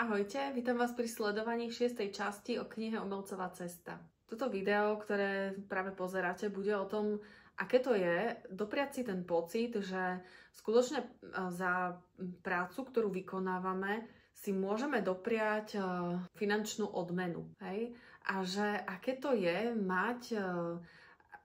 Ahojte, vítam vás pri sledovaní 6. časti o knihe Umelcová cesta. Toto video, ktoré práve pozeráte, bude o tom, aké to je dopriať si ten pocit, že skutočne za prácu, ktorú vykonávame, si môžeme dopriať finančnú odmenu. Hej? A že aké to je mať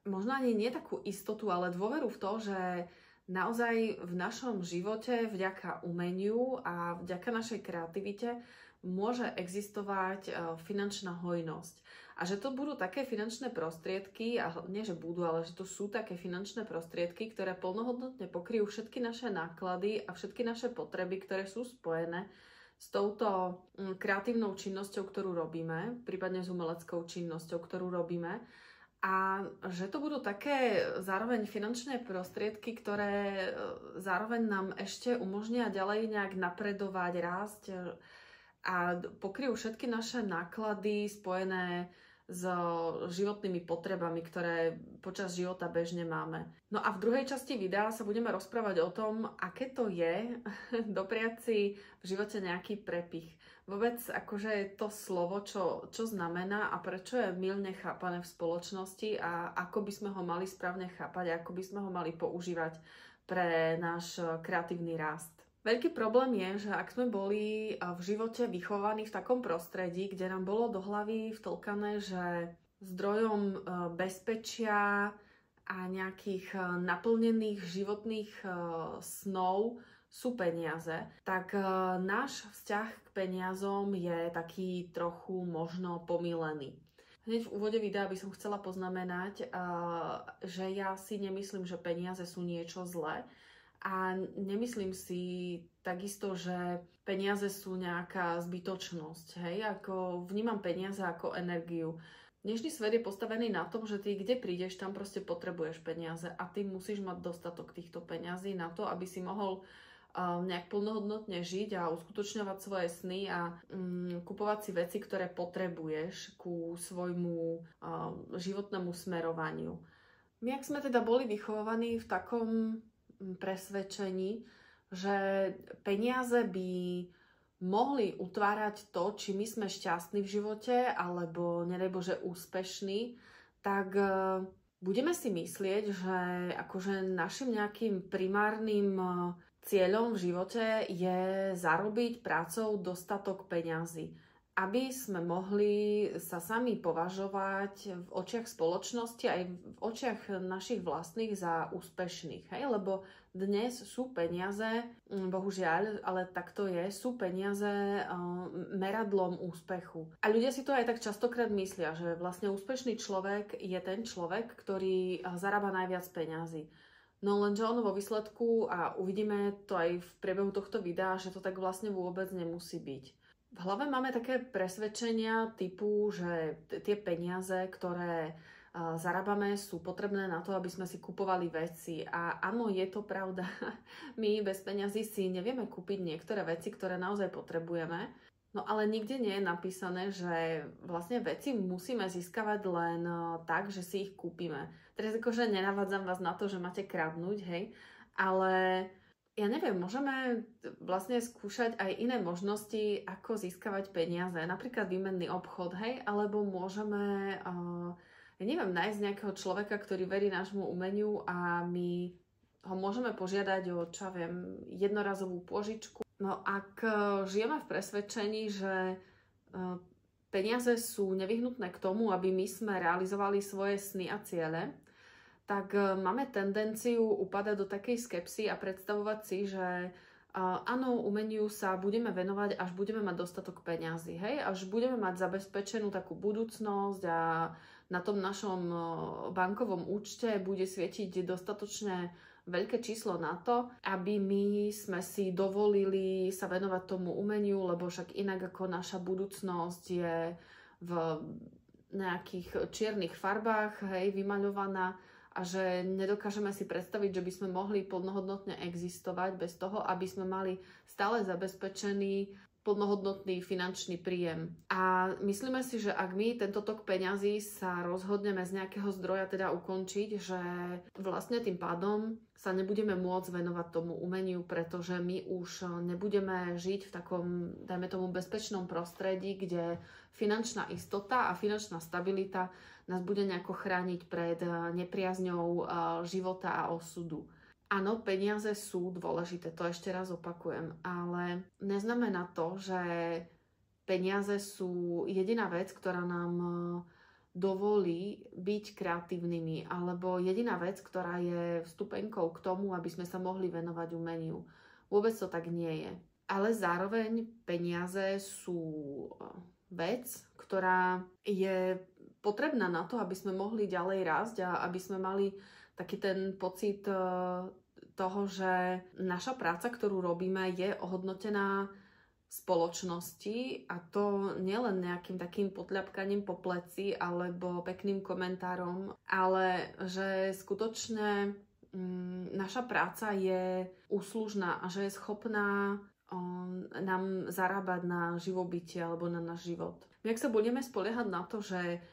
možno ani nie takú istotu, ale dôveru v to, že naozaj v našom živote vďaka umeniu a vďaka našej kreativite môže existovať finančná hojnosť. A že to budú také finančné prostriedky, a nie že budú, ale že to sú také finančné prostriedky, ktoré plnohodnotne pokryjú všetky naše náklady a všetky naše potreby, ktoré sú spojené s touto kreatívnou činnosťou, ktorú robíme, prípadne s umeleckou činnosťou, ktorú robíme. A že to budú také zároveň finančné prostriedky, ktoré zároveň nám ešte umožnia ďalej nejak napredovať, rásť a pokryjú všetky naše náklady spojené s životnými potrebami, ktoré počas života bežne máme. No a v druhej časti videa sa budeme rozprávať o tom, aké to je dopriať si v živote nejaký prepich. Vôbec akože to slovo, čo znamená a prečo je mylne chápané v spoločnosti a ako by sme ho mali správne chápať a ako by sme ho mali používať pre náš kreatívny rast. Veľký problém je, že ak sme boli v živote vychovaní v takom prostredí, kde nám bolo do hlavy vtlkané, že zdrojom bezpečia a nejakých naplnených životných snov sú peniaze, tak náš vzťah k peniazom je taký trochu možno pomýlený. Hneď v úvode videa by som chcela poznamenať, že ja si nemyslím, že peniaze sú niečo zlé a nemyslím si takisto, že peniaze sú nejaká zbytočnosť. Hej? Ako vnímam peniaze ako energiu. Dnešný svet je postavený na tom, že ty kde prídeš, tam proste potrebuješ peniaze a ty musíš mať dostatok týchto peňazí na to, aby si mohol nejak plnohodnotne žiť a uskutočňovať svoje sny a kupovať si veci, ktoré potrebuješ ku svojmu životnému smerovaniu. My, ak sme teda boli vychovaní v takom presvedčení, že peniaze by mohli utvárať to, či my sme šťastní v živote alebo nedaj Bože úspešní, tak budeme si myslieť, že akože našim nejakým primárnym cieľom v živote je zarobiť prácou dostatok peňazí, aby sme mohli sa sami považovať v očiach spoločnosti aj v očiach našich vlastných za úspešných. Hej? Lebo dnes sú peniaze, bohužiaľ, ale tak to je, sú peniaze meradlom úspechu. A ľudia si to aj tak častokrát myslia, že vlastne úspešný človek je ten človek, ktorý zarába najviac peňazí. No lenže ono vo výsledku, a uvidíme to aj v priebehu tohto videa, že to tak vlastne vôbec nemusí byť. V hlave máme také presvedčenia typu, že tie peniaze, ktoré zarábame, sú potrebné na to, aby sme si kupovali veci. A áno, je to pravda. My bez peňazí si nevieme kúpiť niektoré veci, ktoré naozaj potrebujeme. No ale nikde nie je napísané, že vlastne veci musíme získavať len tak, že si ich kúpime. Teraz akože nenavádzam vás na to, že máte kradnúť, hej, ale ja neviem, môžeme vlastne skúšať aj iné možnosti, ako získavať peniaze. Napríklad výmenný obchod, hej, alebo môžeme, ja neviem, nájsť nejakého človeka, ktorý verí nášmu umeniu a my ho môžeme požiadať o, čo viem, jednorazovú pôžičku. No ak žijeme v presvedčení, že peniaze sú nevyhnutné k tomu, aby my sme realizovali svoje sny a ciele, tak máme tendenciu upadať do takej skepsy a predstavovať si, že áno, umeniu sa budeme venovať, až budeme mať dostatok peňazí, hej? Až budeme mať zabezpečenú takú budúcnosť a na tom našom bankovom účte bude svietiť dostatočne veľké číslo na to, aby my sme si dovolili sa venovať tomu umeniu, lebo však inak ako naša budúcnosť je v nejakých čiernych farbách, hej, vymaľovaná, a že nedokážeme si predstaviť, že by sme mohli plnohodnotne existovať bez toho, aby sme mali stále zabezpečený plnohodnotný finančný príjem. A myslíme si, že ak my tento tok peňazí sa rozhodneme z nejakého zdroja teda ukončiť, že vlastne tým pádom sa nebudeme môcť venovať tomu umeniu, pretože my už nebudeme žiť v takom, dajme tomu, bezpečnom prostredí, kde finančná istota a finančná stabilita nás bude nejako chrániť pred nepriazňou života a osudu. Áno, peniaze sú dôležité, to ešte raz opakujem, ale neznamená to, že peniaze sú jediná vec, ktorá nám dovolí byť kreatívnymi, alebo jediná vec, ktorá je vstupenkou k tomu, aby sme sa mohli venovať umeniu. Vôbec to tak nie je. Ale zároveň peniaze sú vec, ktorá je potrebná na to, aby sme mohli ďalej rásť a aby sme mali taký ten pocit toho, že naša práca, ktorú robíme, je ohodnotená spoločnosti, a to nielen nejakým takým potľapkaním po pleci alebo pekným komentárom, ale že skutočne naša práca je úslužná a že je schopná nám zarábať na živobytie alebo na náš život. My ak sa budeme spoliehať na to, že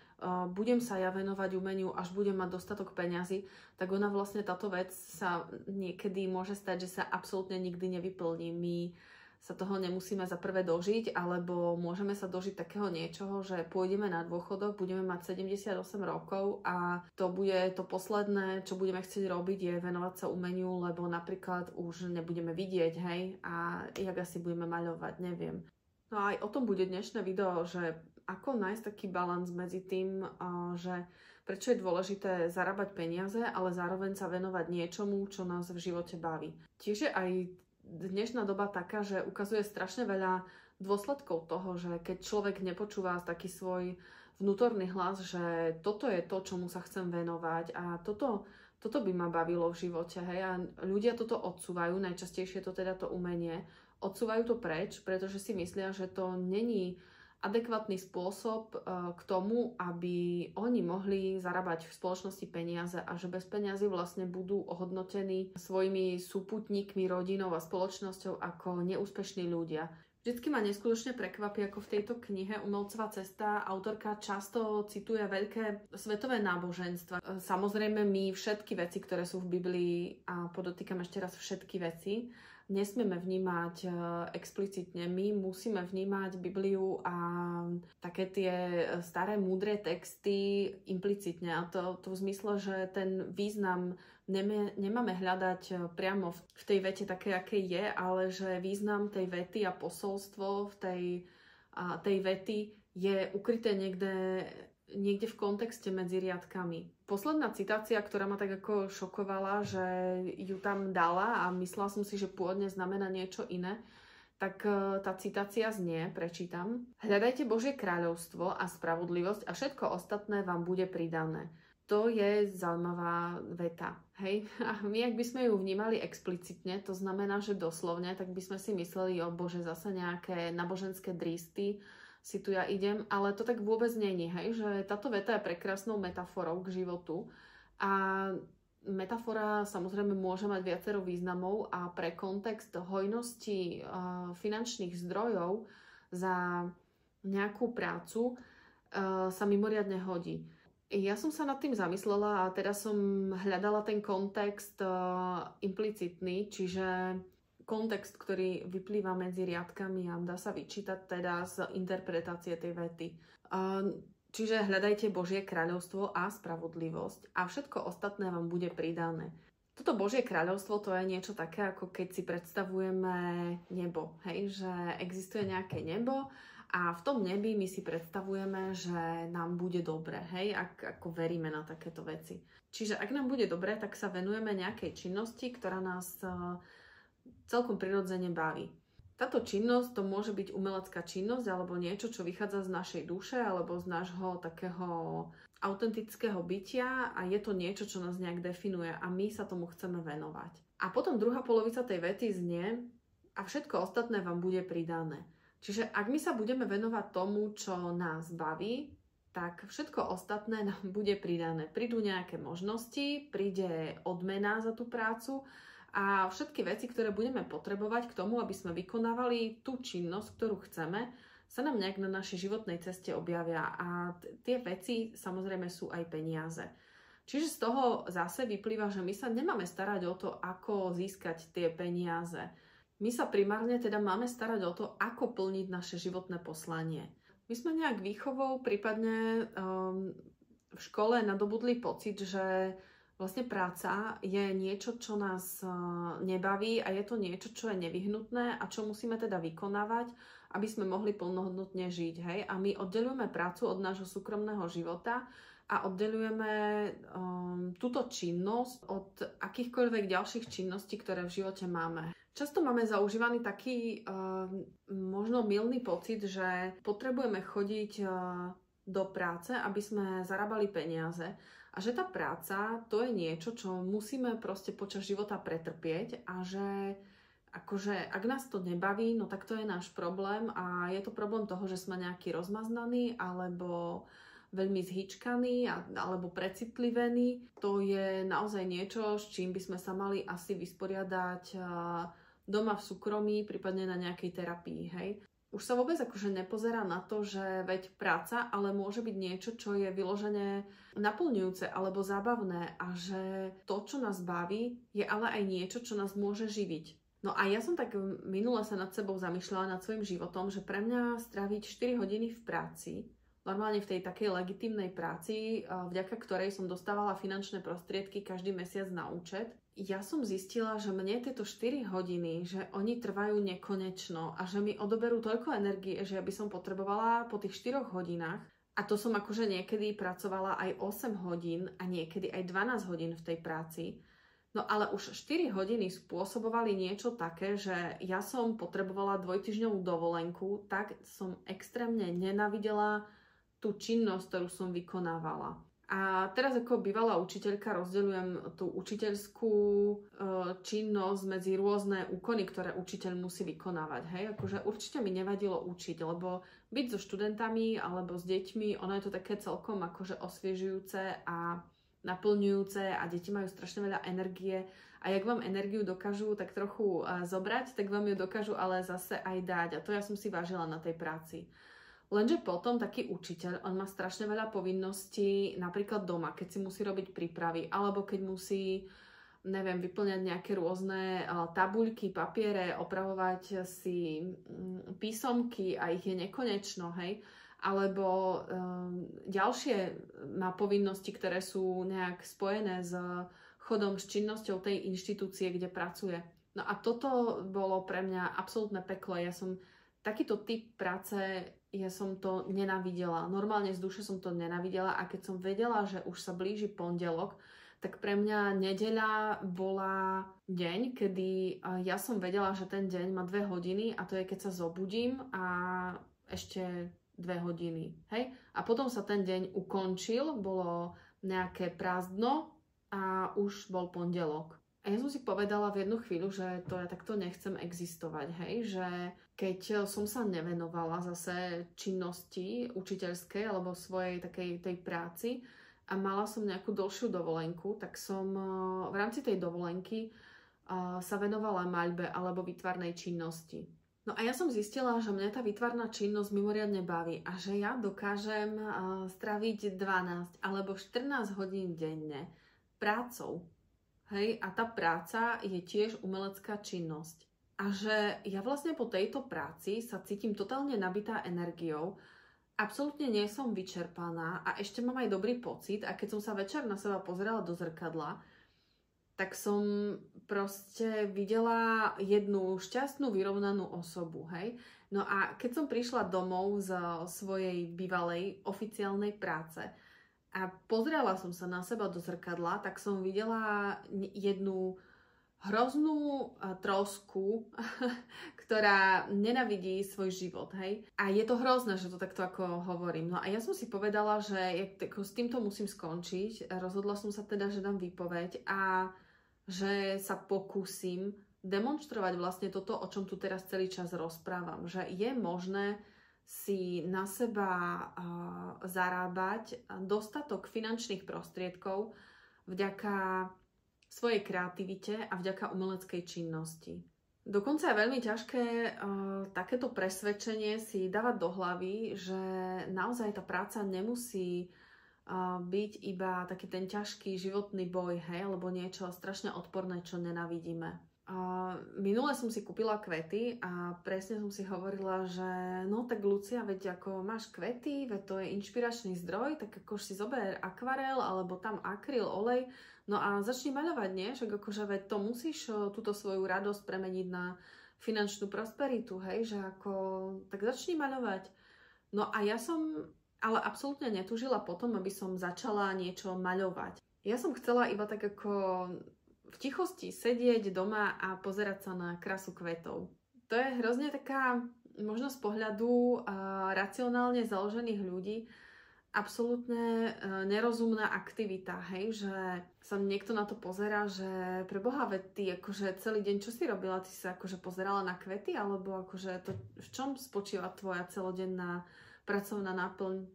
budem sa ja venovať umeniu, až budem mať dostatok peňazí, tak ona vlastne táto vec sa niekedy môže stať, že sa absolútne nikdy nevyplní. My sa toho nemusíme za prvé dožiť, alebo môžeme sa dožiť takého niečoho, že pôjdeme na dôchodok, budeme mať 78 rokov a to bude to posledné, čo budeme chcieť robiť, je venovať sa umeniu, lebo napríklad už nebudeme vidieť, hej, a jak asi budeme maľovať, neviem. No a aj o tom bude dnešné video, že ako nájsť taký balans medzi tým, že prečo je dôležité zarábať peniaze, ale zároveň sa venovať niečomu, čo nás v živote baví. Tiež je aj dnešná doba taká, že ukazuje strašne veľa dôsledkov toho, že keď človek nepočúva taký svoj vnútorný hlas, že toto je to, čomu sa chcem venovať a toto by ma bavilo v živote, hej, a ľudia toto odsúvajú, najčastejšie to teda to umenie, odsúvajú to preč, pretože si myslia, že to není adekvátny spôsob k tomu, aby oni mohli zarábať v spoločnosti peniaze a že bez peniazy vlastne budú ohodnotení svojimi súputníkmi, rodinou a spoločnosťou ako neúspešní ľudia. Vždycky ma neskutočne prekvapí, ako v tejto knihe Umelcová cesta autorka často cituje veľké svetové náboženstva. Samozrejme my všetky veci, ktoré sú v Biblii, a podotýkam ešte raz všetky veci, nesmieme vnímať explicitne. My musíme vnímať Bibliu a také tie staré múdre texty implicitne. A to v zmysle, že ten význam nemáme hľadať priamo v tej vete také, aké je, ale že význam tej vety a posolstvo v tej vety je ukryté niekde v kontexte medzi riadkami. Posledná citácia, ktorá ma tak ako šokovala, že ju tam dala a myslela som si, že pôvodne znamená niečo iné, tak tá citácia znie, prečítam: Hľadajte Božie kráľovstvo a spravodlivosť a všetko ostatné vám bude pridané. To je zaujímavá veta, hej? A my, ak by sme ju vnímali explicitne, to znamená, že doslovne, tak by sme si mysleli, o Bože, zase nejaké náboženské dristy, si tu ja idem, ale to tak vôbec není, hej, že táto veta je prekrásnou metaforou k životu a metafora samozrejme môže mať viacero významov a pre kontext hojnosti finančných zdrojov za nejakú prácu sa mimoriadne hodí. Ja som sa nad tým zamyslela a teraz som hľadala ten kontext implicitný, čiže kontext, ktorý vyplýva medzi riadkami a dá sa vyčítať teda z interpretácie tej vety. Čiže hľadajte Božie kráľovstvo a spravodlivosť a všetko ostatné vám bude pridané. Toto Božie kráľovstvo to je niečo také, ako keď si predstavujeme nebo, hej, že existuje nejaké nebo a v tom nebi my si predstavujeme, že nám bude dobre, hej, ako veríme na takéto veci. Čiže ak nám bude dobre, tak sa venujeme nejakej činnosti, ktorá nás celkom prirodzene baví. Táto činnosť to môže byť umelecká činnosť alebo niečo, čo vychádza z našej duše alebo z nášho takého autentického bytia a je to niečo, čo nás nejak definuje a my sa tomu chceme venovať. A potom druhá polovica tej vety znie: a všetko ostatné vám bude pridané. Čiže ak my sa budeme venovať tomu, čo nás baví, tak všetko ostatné nám bude pridané. Prídu nejaké možnosti, príde odmena za tú prácu a všetky veci, ktoré budeme potrebovať k tomu, aby sme vykonávali tú činnosť, ktorú chceme, sa nám nejak na našej životnej ceste objavia a tie veci samozrejme sú aj peniaze. Čiže z toho zase vyplýva, že my sa nemáme starať o to, ako získať tie peniaze. My sa primárne teda máme starať o to, ako plniť naše životné poslanie. My sme nejak výchovou, prípadne v škole nadobudli pocit, že vlastne práca je niečo, čo nás nebaví a je to niečo, čo je nevyhnutné a čo musíme teda vykonávať, aby sme mohli plnohodnotne žiť. Hej? A my oddeľujeme prácu od nášho súkromného života a oddeľujeme túto činnosť od akýchkoľvek ďalších činností, ktoré v živote máme. Často máme zaužívaný taký možno mylný pocit, že potrebujeme chodiť do práce, aby sme zarábali peniaze a že tá práca to je niečo, čo musíme proste počas života pretrpieť a že akože ak nás to nebaví, no tak to je náš problém a je to problém toho, že sme nejaký rozmaznaní alebo veľmi zhyčkaní alebo precitlivení. To je naozaj niečo, s čím by sme sa mali asi vysporiadať doma v súkromí, prípadne na nejakej terapii, hej. Už sa vôbec akože nepozerá na to, že veď práca, ale môže byť niečo, čo je vyložené naplňujúce alebo zábavné a že to, čo nás baví, je ale aj niečo, čo nás môže živiť. No a ja som tak minule sa nad sebou zamýšľala, nad svojim životom, že pre mňa stráviť 4 hodiny v práci, normálne v tej takej legitímnej práci, vďaka ktorej som dostávala finančné prostriedky každý mesiac na účet, ja som zistila, že mne tieto 4 hodiny, že oni trvajú nekonečno a že mi odoberú toľko energie, že ja by som potrebovala po tých 4 hodinách, a to som akože niekedy pracovala aj 8 hodín a niekedy aj 12 hodín v tej práci. No ale už 4 hodiny spôsobovali niečo také, že ja som potrebovala 2-týždňovú dovolenku, tak som extrémne nenávidela tú činnosť, ktorú som vykonávala. A teraz ako bývalá učiteľka rozdeľujem tú učiteľskú činnosť medzi rôzne úkony, ktoré učiteľ musí vykonávať. Hej? Akože určite mi nevadilo učiť, lebo byť so študentami alebo s deťmi, ono je to také celkom akože osviežujúce a naplňujúce a deti majú strašne veľa energie a jak vám energiu dokážu tak trochu zobrať, tak vám ju dokážu ale zase aj dať a to ja som si vážila na tej práci. Lenže potom taký učiteľ, on má strašne veľa povinností, napríklad doma, keď si musí robiť prípravy, alebo keď musí, neviem, vyplňať nejaké rôzne tabuľky, papiere, opravovať si písomky a ich je nekonečno, hej? Alebo ďalšie má povinnosti, ktoré sú nejak spojené s chodom, s činnosťou tej inštitúcie, kde pracuje. No a toto bolo pre mňa absolútne peklo. Ja som takýto typ práce, ja som to nenávidela. Normálne z duše som to nenávidela a keď som vedela, že už sa blíži pondelok, tak pre mňa nedeľa bola deň, kedy ja som vedela, že ten deň má 2 hodiny a to je keď sa zobudím a ešte 2 hodiny. Hej? A potom sa ten deň ukončil, bolo nejaké prázdno a už bol pondelok. A ja som si povedala v jednu chvíľu, že to ja takto nechcem existovať, hej, že keď som sa nevenovala zase činnosti učiteľskej alebo svojej takej tej práci a mala som nejakú dlhšiu dovolenku, tak som v rámci tej dovolenky sa venovala maľbe alebo výtvarnej činnosti. No a ja som zistila, že mňa tá výtvarná činnosť mimoriadne baví a že ja dokážem straviť 12 alebo 14 hodín denne prácou. Hej, a tá práca je tiež umelecká činnosť. A že ja vlastne po tejto práci sa cítim totálne nabitá energiou, absolútne nie som vyčerpaná a ešte mám aj dobrý pocit a keď som sa večer na seba pozerala do zrkadla, tak som proste videla jednu šťastnú, vyrovnanú osobu, hej. No a keď som prišla domov z svojej bývalej oficiálnej práce, a pozrela som sa na seba do zrkadla, tak som videla jednu hroznú trosku, ktorá nenavidí svoj život, hej. A je to hrozné, že to takto ako hovorím. No a ja som si povedala, že s týmto musím skončiť. Rozhodla som sa teda, že dám výpoveď a že sa pokúsim demonštrovať vlastne toto, o čom tu teraz celý čas rozprávam. Že je možné si na seba zarábať dostatok finančných prostriedkov vďaka svojej kreativite a vďaka umeleckej činnosti. Dokonca je veľmi ťažké takéto presvedčenie si dávať do hlavy, že naozaj tá práca nemusí byť iba taký ten ťažký životný boj, hej, alebo niečo strašne odporné, čo nenávidíme. Minule som si kúpila kvety a presne som si hovorila, že no tak Lucia, veď ako máš kvety, veď to je inšpiračný zdroj, tak ako si zober akvarel alebo tam akryl, olej, no a začni maľovať, nie? Však akože veď to musíš túto svoju radosť premeniť na finančnú prosperitu, hej, že ako tak začni maľovať. No a ja som ale absolútne netúžila potom, aby som začala niečo maľovať. Ja som chcela iba tak ako v tichosti sedieť doma a pozerať sa na krásu kvetov. To je hrozne taká, možno z pohľadu racionálne založených ľudí, absolútne nerozumná aktivita, hej, že sa niekto na to pozerá, že preboha, veď ty akože celý deň čo si robila? Ty sa akože pozerala na kvety? Alebo akože to, v čom spočíva tvoja celodenná pracovná náplň?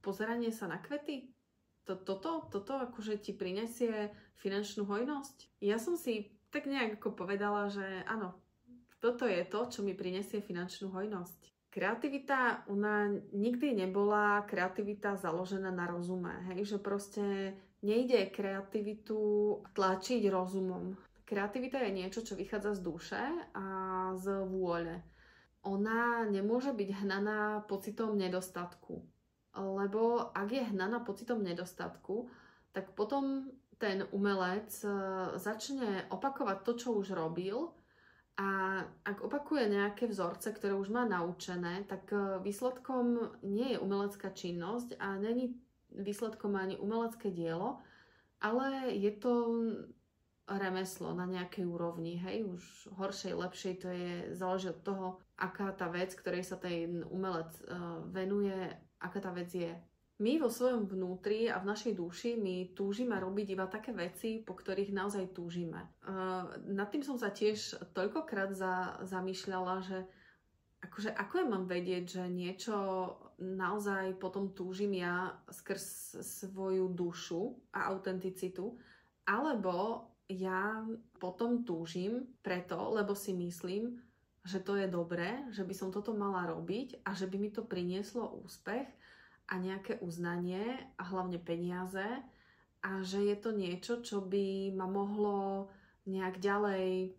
Pozeranie sa na kvety? Toto akože ti prinesie finančnú hojnosť? Ja som si tak nejak ako povedala, že áno, toto je to, čo mi prinesie finančnú hojnosť. Kreativita, ona nikdy nebola kreativita založená na rozume, hej? Že proste nejde kreativitu tlačiť rozumom. Kreativita je niečo, čo vychádza z duše a z vôle. Ona nemôže byť hnaná pocitom nedostatku. Lebo ak je hnaná pocitom nedostatku, tak potom ten umelec začne opakovať to, čo už robil, a ak opakuje nejaké vzorce, ktoré už má naučené, tak výsledkom nie je umelecká činnosť a není výsledkom ani umelecké dielo, ale je to remeslo na nejakej úrovni, hej, už horšej, lepšej, to je, záleží od toho, aká tá vec, ktorej sa ten umelec venuje, aká tá vec je. My vo svojom vnútri a v našej duši my túžime robiť iba také veci, po ktorých naozaj túžime. Nad tým som sa tiež toľkokrát zamýšľala, že akože ako ja mám vedieť, že niečo naozaj potom túžim ja skrz svoju dušu a autenticitu, alebo ja potom túžim preto, lebo si myslím, že to je dobré, že by som toto mala robiť a že by mi to prinieslo úspech a nejaké uznanie a hlavne peniaze a že je to niečo, čo by ma mohlo nejak ďalej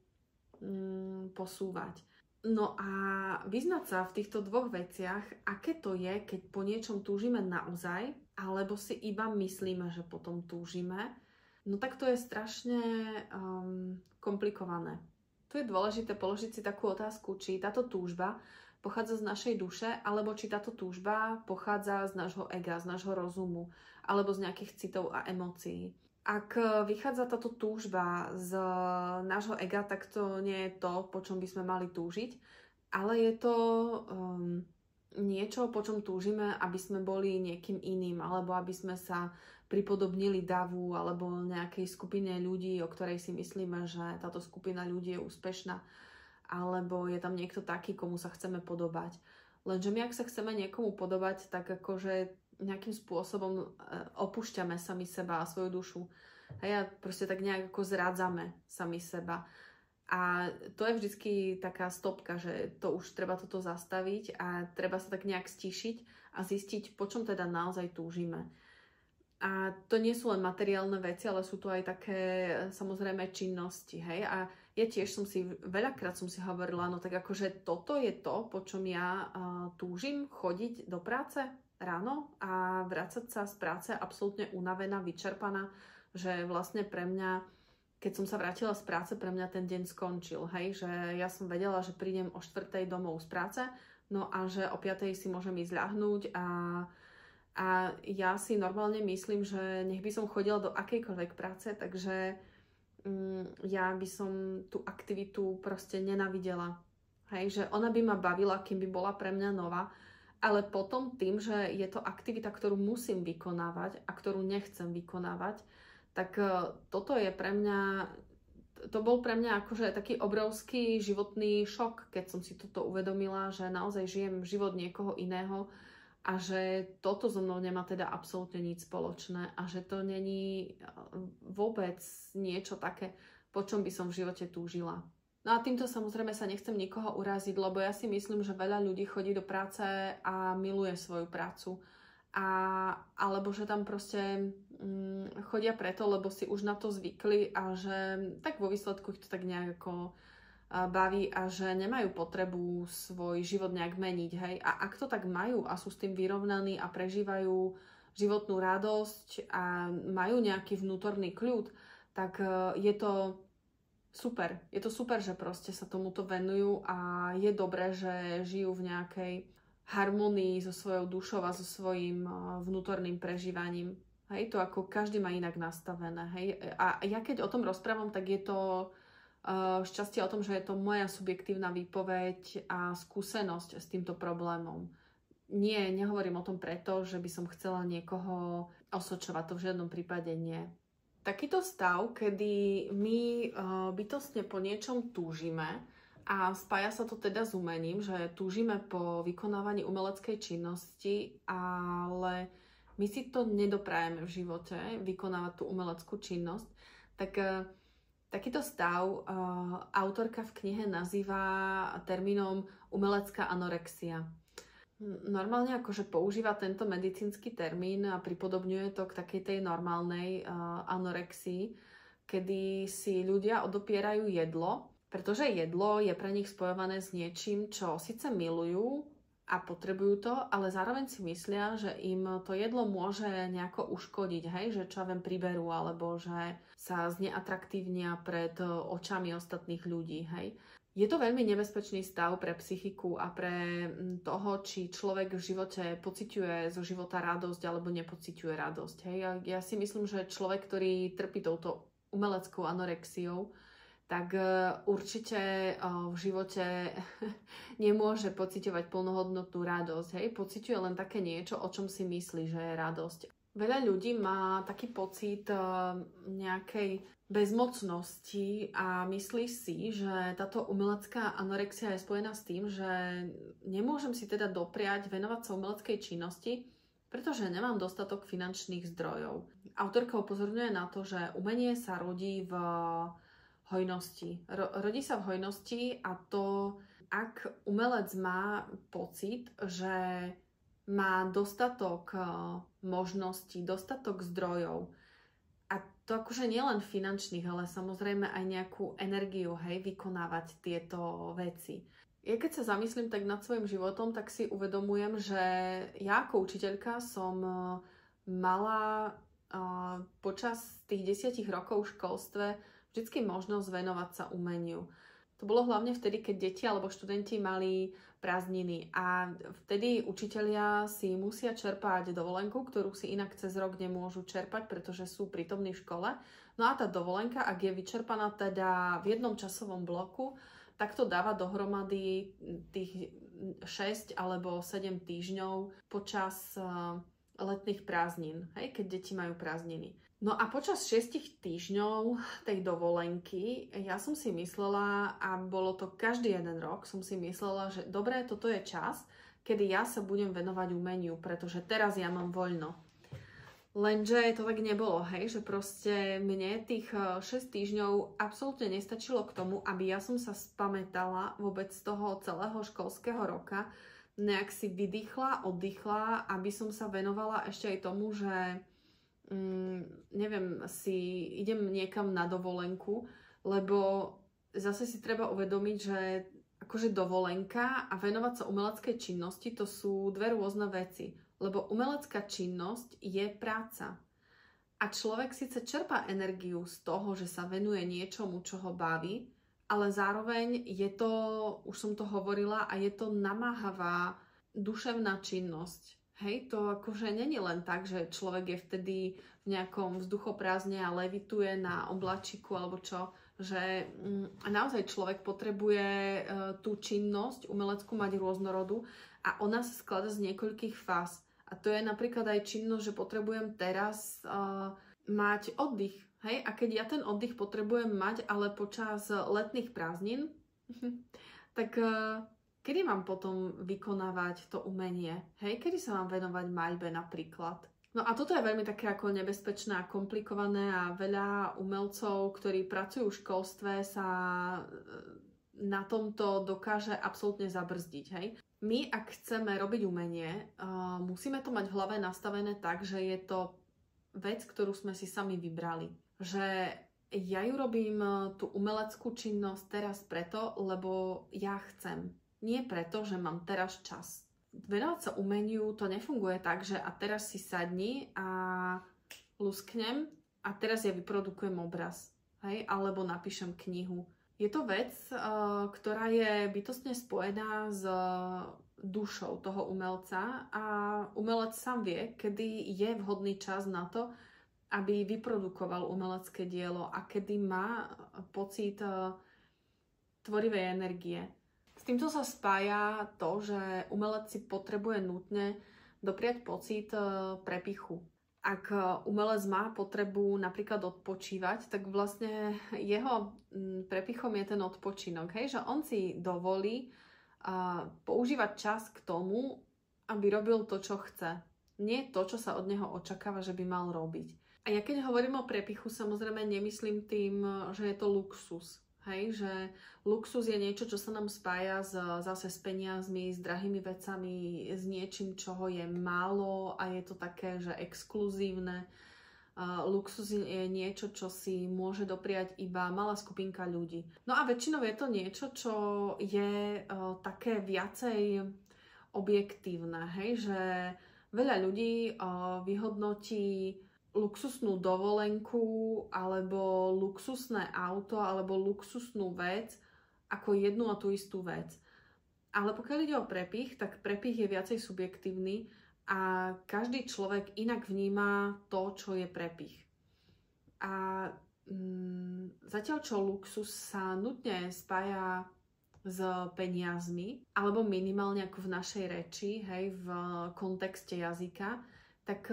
posúvať. No a vyznať sa v týchto dvoch veciach, aké to je, keď po niečom túžime naozaj, alebo si iba myslíme, že potom túžime, no tak to je strašne komplikované. Tu je dôležité položiť si takú otázku, či táto túžba pochádza z našej duše, alebo či táto túžba pochádza z nášho ega, z nášho rozumu, alebo z nejakých citov a emócií. Ak vychádza táto túžba z nášho ega, tak to nie je to, po čom by sme mali túžiť, ale je to niečo, po čom túžime, aby sme boli niekým iným, alebo aby sme sa pripodobnili davu alebo nejakej skupine ľudí, o ktorej si myslíme, že táto skupina ľudí je úspešná, alebo je tam niekto taký, komu sa chceme podobať. Lenže my, ak sa chceme niekomu podobať, tak akože nejakým spôsobom opúšťame sami seba a svoju dušu. A proste tak nejak ako zrádzame sami seba. A to je vždycky taká stopka, že to už treba toto zastaviť a treba sa tak nejak stíšiť a zistiť, po čom teda naozaj túžime. A to nie sú len materiálne veci, ale sú to aj také samozrejme činnosti, hej. A ja tiež veľakrát som si hovorila, no tak akože toto je to, po čom ja túžim, chodiť do práce ráno a vrácať sa z práce absolútne unavená, vyčerpaná, že vlastne pre mňa, keď som sa vrátila z práce, pre mňa ten deň skončil, hej, že ja som vedela, že prídem o 4:00 domov z práce, no a že o 5:00 si môžem ísť ľahnúť a ja si normálne myslím, že nech by som chodila do akejkoľvek práce, takže ja by som tú aktivitu proste nenávidela. Hej, že ona by ma bavila, kým by bola pre mňa nová, ale potom tým, že je to aktivita, ktorú musím vykonávať a ktorú nechcem vykonávať, tak toto je pre mňa, to bol pre mňa akože taký obrovský životný šok, keď som si toto uvedomila, že naozaj žijem život niekoho iného a že toto so mnou nemá teda absolútne nič spoločné a že to není vôbec niečo také, po čom by som v živote túžila. No a týmto samozrejme sa nechcem nikoho uraziť, lebo ja si myslím, že veľa ľudí chodí do práce a miluje svoju prácu. Alebo že tam proste chodia preto, lebo si už na to zvykli a že tak vo výsledku ich to tak nejako baví a že nemajú potrebu svoj život nejak meniť, hej. A ak to tak majú a sú s tým vyrovnaní a prežívajú životnú radosť a majú nejaký vnútorný kľud, tak je to super. Je to super, že proste sa tomuto venujú a je dobré, že žijú v nejakej harmonii so svojou dušou a so svojím vnútorným prežívaním. Hej, to ako každý má inak nastavené, hej. A ja keď o tom rozprávam, tak je to šťastie o tom, že je to moja subjektívna výpoveď a skúsenosť s týmto problémom. Nie, nehovorím o tom preto, že by som chcela niekoho osočovať, to v žiadnom prípade nie. Takýto stav, kedy my bytostne po niečom túžime a spája sa to teda s umením, že túžime po vykonávaní umeleckej činnosti, ale my si to nedoprajeme v živote, vykonávať tú umeleckú činnosť, tak takýto stav autorka v knihe nazýva termínom umelecká anorexia. Normálne akože používa tento medicínsky termín a pripodobňuje to k takej tej normálnej anorexii, kedy si ľudia odopierajú jedlo, pretože jedlo je pre nich spojované s niečím, čo síce milujú a potrebujú to, ale zároveň si myslia, že im to jedlo môže nejako uškodiť, hej, že čo ja viem, priberú, alebo že sa zneatraktívnia pred očami ostatných ľudí, hej. Je to veľmi nebezpečný stav pre psychiku a pre toho, či človek v živote pociťuje zo života radosť alebo nepociťuje radosť, hej. Ja si myslím, že človek, ktorý trpí touto umeleckou anorexiou, tak určite v živote nemôže pociťovať plnohodnotnú radosť. Hej? Pociťuje len také niečo, o čom si myslí, že je radosť. Veľa ľudí má taký pocit nejakej bezmocnosti a myslí si, že táto umelecká anorexia je spojená s tým, že nemôžem si teda dopriať venovať sa umeleckej činnosti, pretože nemám dostatok finančných zdrojov. Autorka upozorňuje na to, že umenie sa rodí v hojnosti. Rodí sa v hojnosti a to, ak umelec má pocit, že má dostatok možností, dostatok zdrojov a to akože nielen finančných, ale samozrejme aj nejakú energiu, hej, vykonávať tieto veci. Ja keď sa zamyslím tak nad svojim životom, tak si uvedomujem, že ja ako učiteľka som mala počas tých 10 rokov v školstve vždycky možnosť venovať sa umeniu. To bolo hlavne vtedy, keď deti alebo študenti mali prázdniny a vtedy učitelia si musia čerpať dovolenku, ktorú si inak cez rok nemôžu čerpať, pretože sú prítomní v škole. No a tá dovolenka, ak je vyčerpaná teda v jednom časovom bloku, tak to dáva dohromady tých 6 alebo 7 týždňov počas letných prázdnin, hej, keď deti majú prázdniny. No a počas 6 týždňov tej dovolenky ja som si myslela, a bolo to každý jeden rok, som si myslela, že dobre, toto je čas, kedy ja sa budem venovať umeniu, pretože teraz ja mám voľno. Lenže to tak nebolo, hej, že proste mne tých 6 týždňov absolútne nestačilo k tomu, aby ja som sa spamätala vôbec z toho celého školského roka, nejak si vydýchla, oddychla, aby som sa venovala ešte aj tomu, že neviem, si idem niekam na dovolenku, lebo zase si treba uvedomiť, že akože dovolenka a venovať sa umeleckej činnosti to sú dve rôzne veci, lebo umelecká činnosť je práca. A človek síce čerpá energiu z toho, že sa venuje niečomu, čo ho baví, ale zároveň je to, už som to hovorila, a je to namáhavá duševná činnosť. Hej, to akože není len tak, že človek je vtedy v nejakom vzduchoprázdne a levituje na oblačiku alebo čo, že naozaj človek potrebuje tú činnosť umeleckú mať rôznorodú a ona sa skladá z niekoľkých fáz. A to je napríklad aj činnosť, že potrebujem teraz mať oddych. Hej, a keď ja ten oddych potrebujem mať, ale počas letných prázdnin, tak Kedy mám potom vykonávať to umenie? Hej, kedy sa mám venovať maľbe napríklad? No a toto je veľmi také ako nebezpečné a komplikované a veľa umelcov, ktorí pracujú v školstve, sa na tomto dokáže absolútne zabrzdiť, hej. My, ak chceme robiť umenie, musíme to mať v hlave nastavené tak, že je to vec, ktorú sme si sami vybrali. Že ja ju robím, tú umeleckú činnosť teraz preto, lebo ja chcem. Nie preto, že mám teraz čas. Venovať sa umeniu to nefunguje tak, že a teraz si sadni a lusknem a teraz ja vyprodukujem obraz, hej, alebo napíšem knihu. Je to vec, ktorá je bytostne spojená s dušou toho umelca a umelec sám vie, kedy je vhodný čas na to, aby vyprodukoval umelecké dielo a kedy má pocit tvorivej energie. S týmto sa spája to, že umelec si potrebuje nutne dopriať pocit prepichu. Ak umelec má potrebu napríklad odpočívať, tak vlastne jeho prepichom je ten odpočinok. Hej? Že on si dovolí používať čas k tomu, aby robil to, čo chce. Nie to, čo sa od neho očakáva, že by mal robiť. A ja keď hovorím o prepichu, samozrejme nemyslím tým, že je to luxus. Hej, že luxus je niečo, čo sa nám spája zase s peniazmi, s drahými vecami, s niečím, čoho je málo a je to také, že exkluzívne. Luxus je niečo, čo si môže dopriať iba malá skupinka ľudí. No a väčšinou je to niečo, čo je také viacej objektívne, hej, že veľa ľudí vyhodnotí luxusnú dovolenku alebo luxusné auto alebo luxusnú vec ako jednu a tú istú vec. Ale pokiaľ ide o prepich, tak prepich je viacej subjektívny a každý človek inak vníma to, čo je prepich. A zatiaľ čo luxus sa nutne spája s peniazmi, alebo minimálne ako v našej reči, hej, v kontexte jazyka, tak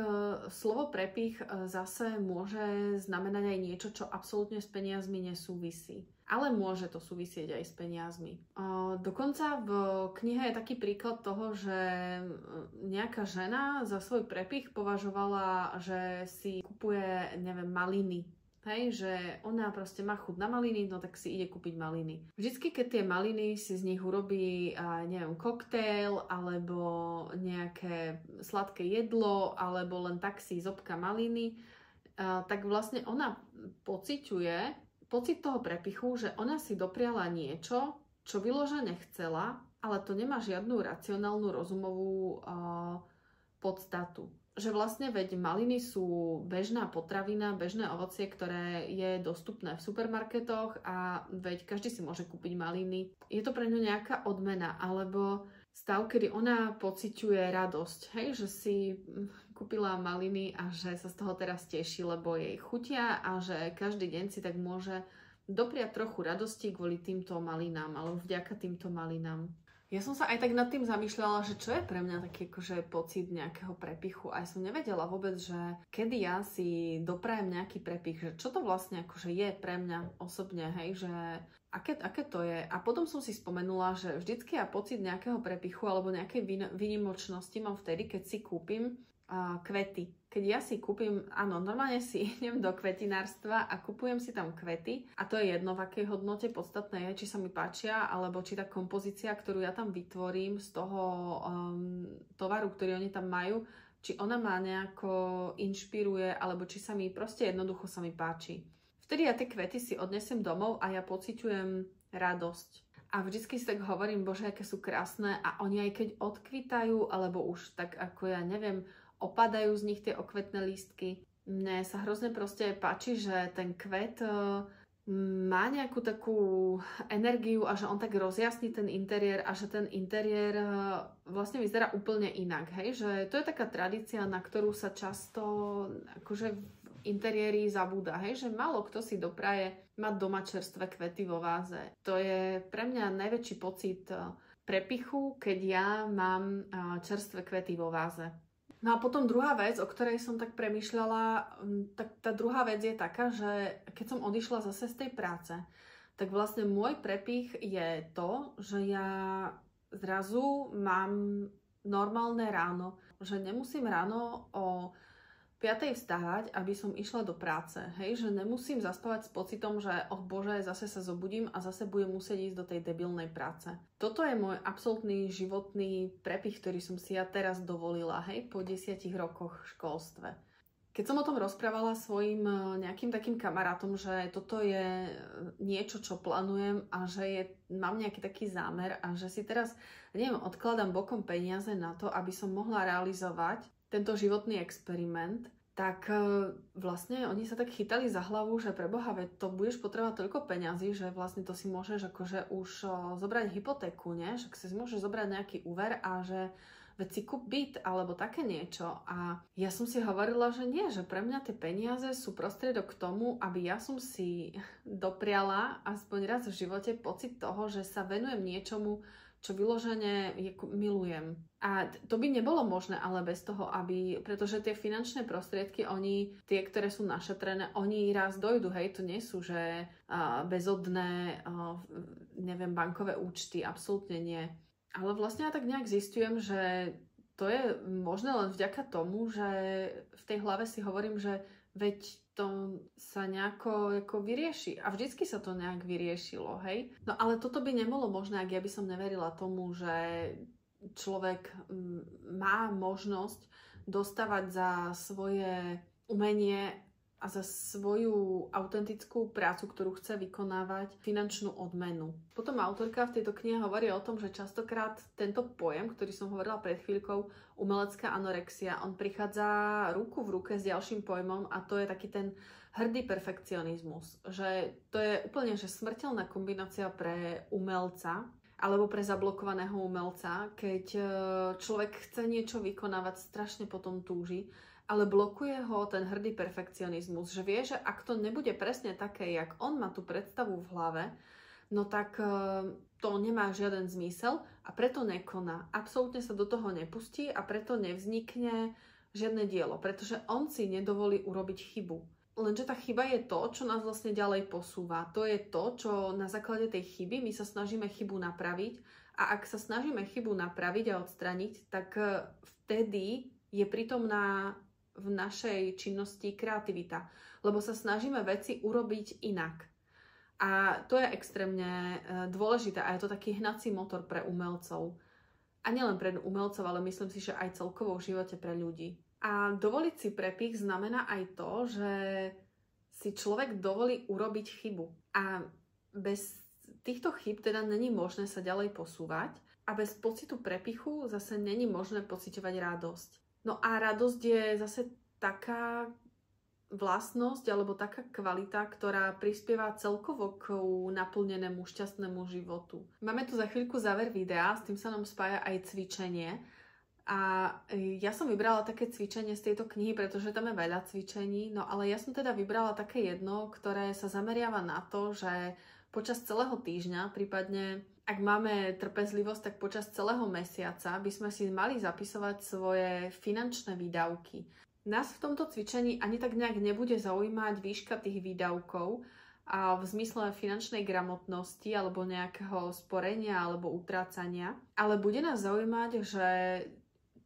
slovo prepich zase môže znamenať aj niečo, čo absolútne s peniazmi nesúvisí. Ale môže to súvisieť aj s peniazmi. Dokonca v knihe je taký príklad toho, že nejaká žena za svoj prepich považovala, že si kupuje, neviem, maliny. Hej, že ona proste má chuť na maliny, no tak si ide kúpiť maliny. Vždycky, keď tie maliny si z nich urobí, neviem, koktail, alebo nejaké sladké jedlo, alebo len tak si zobka maliny, tak vlastne ona pociťuje pocit toho prepichu, že ona si dopriala niečo, čo vyložene chcela, ale to nemá žiadnu racionálnu, rozumovú podstatu. Že vlastne veď maliny sú bežná potravina, bežné ovocie, ktoré je dostupné v supermarketoch a veď každý si môže kúpiť maliny. Je to pre ňu nejaká odmena alebo stav, kedy ona pociťuje radosť, hej, že si kúpila maliny a že sa z toho teraz teší, lebo jej chutia a že každý deň si tak môže dopriať trochu radosti kvôli týmto malinám alebo vďaka týmto malinám. Ja som sa aj tak nad tým zamýšľala, že čo je pre mňa taký akože pocit nejakého prepichu. A ja som nevedela vôbec, že kedy ja si doprajem nejaký prepich, že čo to vlastne akože je pre mňa osobne, hej, že aké to je. A potom som si spomenula, že vždycky ja pocit nejakého prepichu alebo nejakej výnimočnosti mám vtedy, keď si kúpim kvety. Keď ja si kúpim, áno, normálne si idem do kvetinárstva a kupujem si tam kvety a to je jedno, v akej hodnote, podstatné je, či sa mi páčia, alebo či tá kompozícia, ktorú ja tam vytvorím z toho tovaru, ktorý oni tam majú, či ona ma nejako inšpiruje, alebo či sa mi proste jednoducho sa mi páči. Vtedy ja tie kvety si odnesem domov a ja pociťujem radosť. A vždycky si tak hovorím, bože, aké sú krásne a oni aj keď odkvitajú, alebo už tak ako ja neviem, opadajú z nich tie okvetné lístky. Mne sa hrozne proste páči, že ten kvet má nejakú takú energiu a že on tak rozjasní ten interiér a že ten interiér vlastne vyzerá úplne inak. Hej? Že to je taká tradícia, na ktorú sa často akože v interiéri zabúda. Hej? Že málo kto si dopraje mať doma čerstvé kvety vo váze. To je pre mňa najväčší pocit prepichu, keď ja mám čerstvé kvety vo váze. No a potom druhá vec, o ktorej som tak premýšľala, tak tá druhá vec je taká, že keď som odišla zase z tej práce, tak vlastne môj prepich je to, že ja zrazu mám normálne ráno, že nemusím ráno o 5:00 vstávať, aby som išla do práce, hej, že nemusím zaspávať s pocitom, že oh bože, zase sa zobudím a zase budem musieť ísť do tej debilnej práce. Toto je môj absolútny životný prepich, ktorý som si ja teraz dovolila, hej, po 10 rokoch v školstve. Keď som o tom rozprávala svojim nejakým takým kamarátom, že toto je niečo, čo plánujem a že mám nejaký taký zámer a že si teraz, neviem, odkladám bokom peniaze na to, aby som mohla realizovať tento životný experiment, tak vlastne oni sa tak chytali za hlavu, že preboha, veď to budeš potrebovať toľko peňazí, že vlastne to si môžeš akože už zobrať hypotéku, nie? Že si môžeš zobrať nejaký úver a že veď si kúp byt alebo také niečo. A ja som si hovorila, že nie, že pre mňa tie peniaze sú prostriedok k tomu, aby ja som si dopriala aspoň raz v živote pocit toho, že sa venujem niečomu, čo vyložene milujem. A to by nebolo možné, ale bez toho, pretože tie finančné prostriedky, tie, ktoré sú našetrené, oni raz dojdu, hej, to nie sú, že bezodné, neviem, bankové účty, absolútne nie. Ale vlastne ja tak nejak zistujem, že to je možné len vďaka tomu, že v tej hlave si hovorím, že veď to sa nejako vyrieši. A vždycky sa to nejak vyriešilo, hej? No ale toto by nebolo možné, ak ja by som neverila tomu, že človek má možnosť dostávať za svoje umenie a za svoju autentickú prácu, ktorú chce vykonávať, finančnú odmenu. Potom autorka v tejto knihe hovorí o tom, že častokrát tento pojem, ktorý som hovorila pred chvíľkou, umelecká anorexia, on prichádza ruku v ruke s ďalším pojmom a to je taký ten hrdý perfekcionizmus. Že to je úplne smrteľná kombinácia pre umelca, alebo pre zablokovaného umelca, keď človek chce niečo vykonávať, strašne potom túži, ale blokuje ho ten hrdý perfekcionizmus, že vie, že ak to nebude presne také, jak on má tú predstavu v hlave, no tak to nemá žiaden zmysel a preto nekoná. Absolútne sa do toho nepustí a preto nevznikne žiadne dielo, pretože on si nedovolí urobiť chybu. Lenže tá chyba je to, čo nás vlastne ďalej posúva. To je to, čo na základe tej chyby my sa snažíme chybu napraviť a ak sa snažíme chybu napraviť a odstraniť, tak vtedy je prítomná v našej činnosti kreativita, lebo sa snažíme veci urobiť inak. A to je extrémne dôležité a je to taký hnací motor pre umelcov. A nielen pre umelcov, ale myslím si, že aj celkovo v živote pre ľudí. A dovoliť si prepich znamená aj to, že si človek dovolí urobiť chybu. A bez týchto chyb teda není možné sa ďalej posúvať a bez pocitu prepichu zase není možné pociťovať radosť. No a radosť je zase taká vlastnosť alebo taká kvalita, ktorá prispieva celkovo k naplnenému, šťastnému životu. Máme tu za chvíľku záver videa, s tým sa nám spája aj cvičenie. A ja som vybrala také cvičenie z tejto knihy, pretože tam je veľa cvičení, no ale ja som teda vybrala také jedno, ktoré sa zameriava na to, že počas celého týždňa, prípadne ak máme trpezlivosť, tak počas celého mesiaca by sme si mali zapisovať svoje finančné výdavky. Nás v tomto cvičení ani tak nejak nebude zaujímať výška tých výdavkov a v zmysle finančnej gramotnosti alebo nejakého sporenia alebo utrácania, ale bude nás zaujímať, že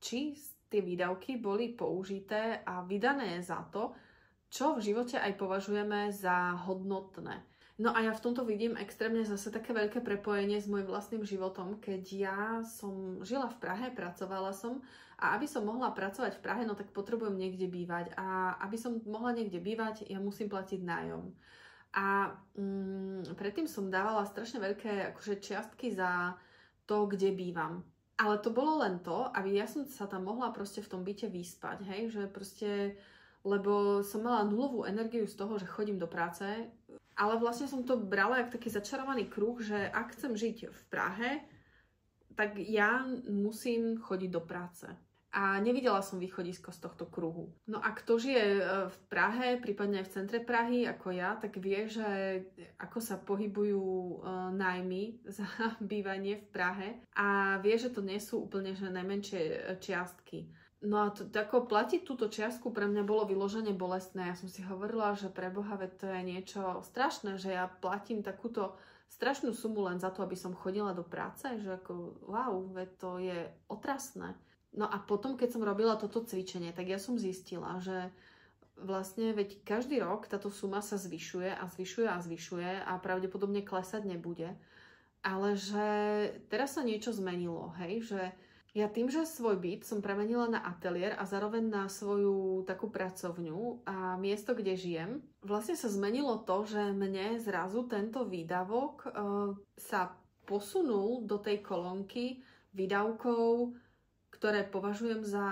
či tie výdavky boli použité a vydané za to, čo v živote aj považujeme za hodnotné. No a ja v tomto vidím extrémne zase také veľké prepojenie s môjim vlastným životom, keď ja som žila v Prahe, pracovala som a aby som mohla pracovať v Prahe, no tak potrebujem niekde bývať a aby som mohla niekde bývať, ja musím platiť nájom. A predtým som dávala strašne veľké čiastky za to, kde bývam. Ale to bolo len to, aby ja som sa tam mohla proste v tom byte vyspať, hej, že proste, lebo som mala nulovú energiu z toho, že chodím do práce, ale vlastne som to brala ako taký začarovaný kruh, že ak chcem žiť v Prahe, tak ja musím chodiť do práce. A nevidela som východisko z tohto kruhu. No a kto žije v Prahe, prípadne aj v centre Prahy, ako ja, tak vie, že ako sa pohybujú nájmy za bývanie v Prahe a vie, že to nie sú úplne že najmenšie čiastky. No a ako platiť túto čiastku pre mňa bolo vyložene bolestné. Ja som si hovorila, že preboha, veď to je niečo strašné, že ja platím takúto strašnú sumu len za to, aby som chodila do práce, že ako wow, veď to je otrasné. No a potom, keď som robila toto cvičenie, tak ja som zistila, že vlastne veď každý rok táto suma sa zvyšuje a zvyšuje a zvyšuje a pravdepodobne klesať nebude. Ale že teraz sa niečo zmenilo, hej, že ja tým, že svoj byt som premenila na ateliér a zároveň na svoju takú pracovňu a miesto, kde žijem, vlastne sa zmenilo to, že mne zrazu tento výdavok sa posunul do tej kolónky výdavkov, ktoré považujem za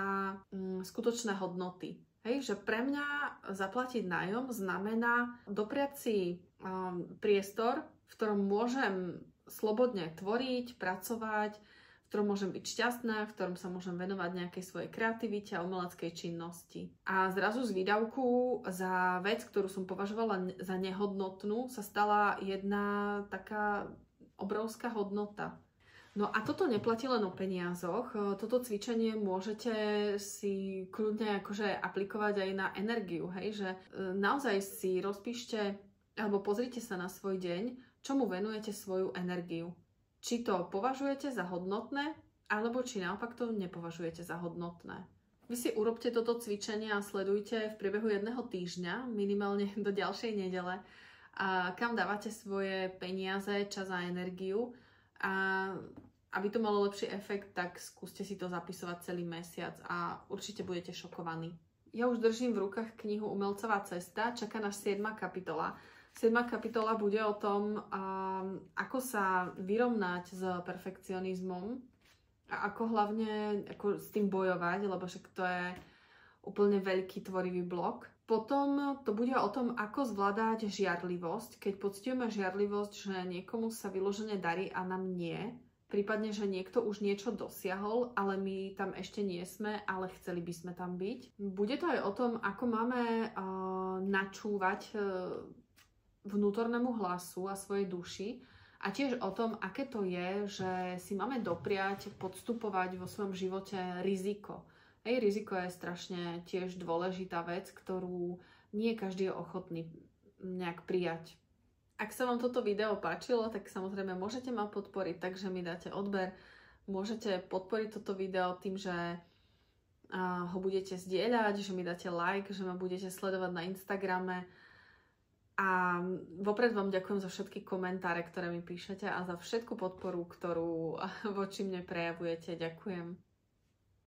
skutočné hodnoty. Hej, že pre mňa zaplatiť nájom znamená dopriať si priestor, v ktorom môžem slobodne tvoriť, pracovať, v ktorom môžem byť šťastná, v ktorom sa môžem venovať nejakej svojej kreativite a umeleckej činnosti. A zrazu z výdavku za vec, ktorú som považovala za nehodnotnú, sa stala jedna taká obrovská hodnota. No a toto neplatí len o peniazoch. Toto cvičenie môžete si kľudne akože aplikovať aj na energiu, hej? Že naozaj si rozpíšte alebo pozrite sa na svoj deň, čomu venujete svoju energiu. Či to považujete za hodnotné, alebo či naopak to nepovažujete za hodnotné. Vy si urobte toto cvičenie a sledujte v priebehu jedného týždňa, minimálne do ďalšej nedele, a kam dávate svoje peniaze, čas a energiu. A aby to malo lepší efekt, tak skúste si to zapisovať celý mesiac a určite budete šokovaní. Ja už držím v rukách knihu Umelcová cesta, čaká nás 7. kapitola. 7. kapitola bude o tom, ako sa vyrovnať s perfekcionizmom a ako hlavne s tým bojovať, lebo však to je úplne veľký tvorivý blok. Potom to bude o tom, ako zvládať žiarlivosť, keď pociťujeme žiarlivosť, že niekomu sa vyložene darí a nám nie. Prípadne, že niekto už niečo dosiahol, ale my tam ešte nie sme, ale chceli by sme tam byť. Bude to aj o tom, ako máme načúvať vnútornému hlasu a svojej duši. A tiež o tom, aké to je, že si máme dopriať podstupovať vo svojom živote riziko. Riziko je strašne tiež dôležitá vec, ktorú nie každý je ochotný nejak prijať. Ak sa vám toto video páčilo, tak samozrejme môžete ma podporiť, takže mi dáte odber. Môžete podporiť toto video tým, že ho budete zdieľať, že mi dáte like, že ma budete sledovať na Instagrame. A vopred vám ďakujem za všetky komentáre, ktoré mi píšete a za všetku podporu, ktorú voči mne prejavujete. Ďakujem.